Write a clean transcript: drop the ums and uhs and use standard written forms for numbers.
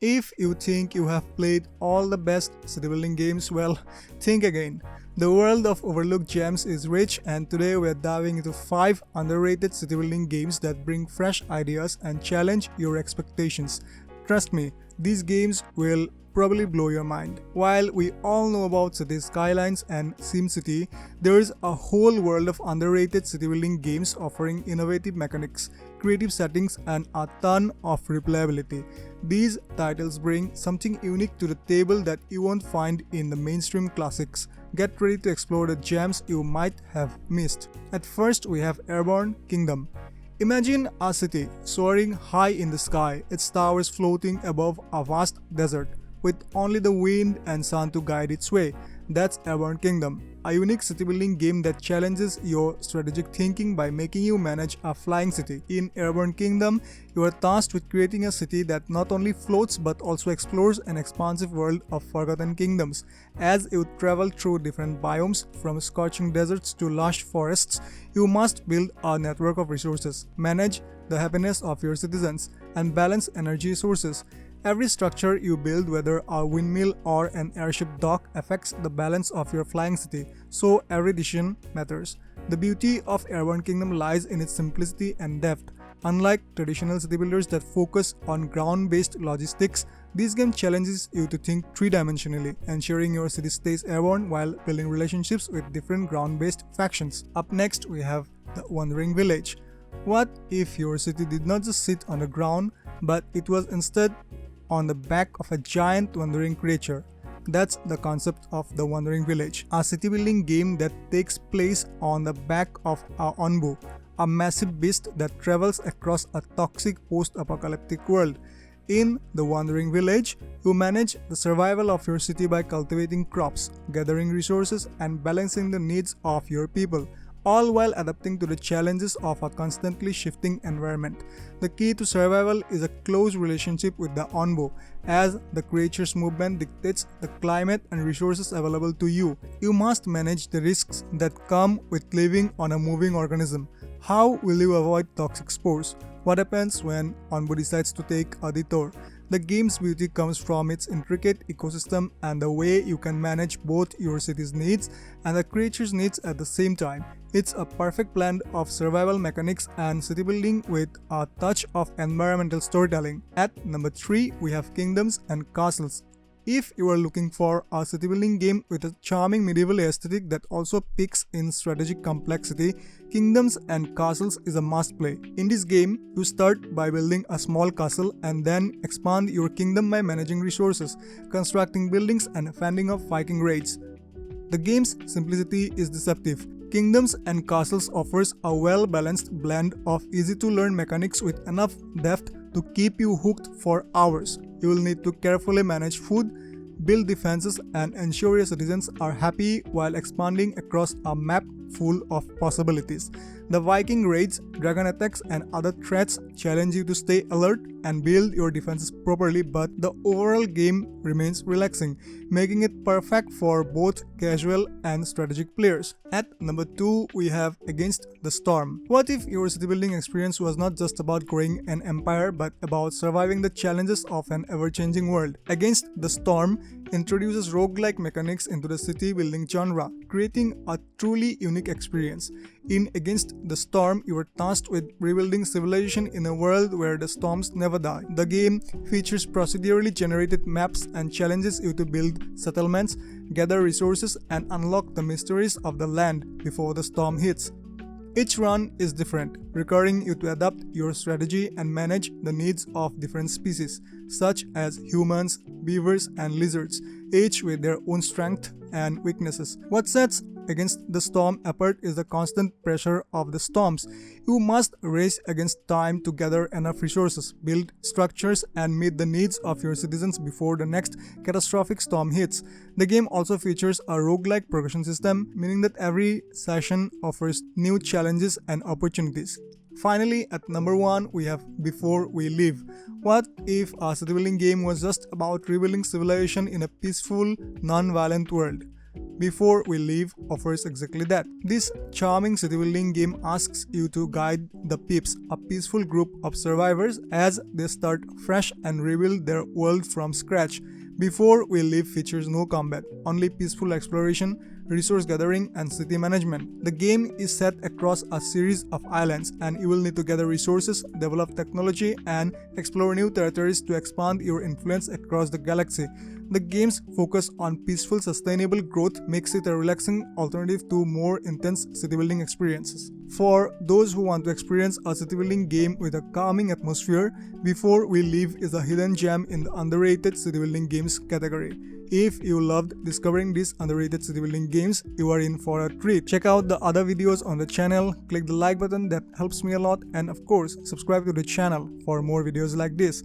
If you think you have played all the best city building games, well, think again. The world of overlooked gems is rich, and today we are diving into 5 underrated city building games that bring fresh ideas and challenge your expectations. Trust me, these games will probably blow your mind. While we all know about city skylines and SimCity, there is a whole world of underrated city building games offering innovative mechanics, creative settings, and a ton of replayability. These titles bring something unique to the table that you won't find in the mainstream classics. Get ready to explore the gems you might have missed. At first, we have Airborne Kingdom. Imagine a city soaring high in the sky, its towers floating above a vast desert, with only the wind and sun to guide its way. That's Airborne Kingdom, a unique city building game that challenges your strategic thinking by making you manage a flying city. In Airborne Kingdom, you are tasked with creating a city that not only floats but also explores an expansive world of forgotten kingdoms. As you travel through different biomes, from scorching deserts to lush forests, you must build a network of resources, manage the happiness of your citizens, and balance energy sources. Every structure you build, whether a windmill or an airship dock, affects the balance of your flying city, so every decision matters. The beauty of Airborne Kingdom lies in its simplicity and depth. Unlike traditional city builders that focus on ground-based logistics, this game challenges you to think three-dimensionally, ensuring your city stays airborne while building relationships with different ground-based factions. Up next, we have the Wandering Village. What if your city did not just sit on the ground, but it was instead on the back of a giant wandering creature? That's the concept of the Wandering Village, a city building game that takes place on the back of a onbu, a massive beast that travels across a toxic post-apocalyptic world. In the Wandering Village, you manage the survival of your city by cultivating crops, gathering resources, and balancing the needs of your people, all while adapting to the challenges of a constantly shifting environment. The key to survival is a close relationship with the onbu, as the creature's movement dictates the climate and resources available to you. You must manage the risks that come with living on a moving organism. How will you avoid toxic spores? What happens when onbu decides to take a detour? The game's beauty comes from its intricate ecosystem and the way you can manage both your city's needs and the creature's needs at the same time. It's a perfect blend of survival mechanics and city building with a touch of environmental storytelling. At number 3, we have Kingdoms and Castles. If you are looking for a city building game with a charming medieval aesthetic that also peaks in strategic complexity, Kingdoms and Castles is a must-play. In this game, you start by building a small castle and then expand your kingdom by managing resources, constructing buildings, and fending off Viking raids. The game's simplicity is deceptive. Kingdoms and Castles offers a well-balanced blend of easy-to-learn mechanics with enough depth to keep you hooked for hours. You will need to carefully manage food, build defenses, and ensure your citizens are happy while expanding across a map full of possibilities. The Viking raids, dragon attacks, and other threats challenge you to stay alert and build your defenses properly, but the overall game remains relaxing, making it perfect for both casual and strategic players. At number 2, we have Against the Storm. What if your city building experience was not just about growing an empire, but about surviving the challenges of an ever-changing world? Against the Storm introduces roguelike mechanics into the city building genre, creating a truly unique experience. In Against the Storm, you are tasked with rebuilding civilization in a world where the storms never die. The game features procedurally generated maps and challenges you to build settlements, gather resources, and unlock the mysteries of the land before the storm hits. Each run is different, requiring you to adapt your strategy and manage the needs of different species, such as humans, beavers, and lizards, each with their own strengths and weaknesses. What sets Against the Storm apart is the constant pressure of the storms. You must race against time to gather enough resources, build structures, and meet the needs of your citizens before the next catastrophic storm hits. The game also features a roguelike progression system, meaning that every session offers new challenges and opportunities. Finally, at number 1, we have Before We Leave. What if a city building game was just about rebuilding civilization in a peaceful, non-violent world? Before We Leave offers exactly that. This charming city building game asks you to guide the Peeps, a peaceful group of survivors, as they start fresh and rebuild their world from scratch. Before We Leave features no combat, only peaceful exploration, resource gathering, and city management. The game is set across a series of islands, and you will need to gather resources, develop technology, and explore new territories to expand your influence across the galaxy. The game's focus on peaceful, sustainable growth makes it a relaxing alternative to more intense city building experiences. For those who want to experience a city building game with a calming atmosphere, Before We Leave is a hidden gem in the underrated city building games category. If you loved discovering these underrated city building games, you are in for a treat. Check out the other videos on the channel, click the like button, that helps me a lot, and of course, subscribe to the channel for more videos like this.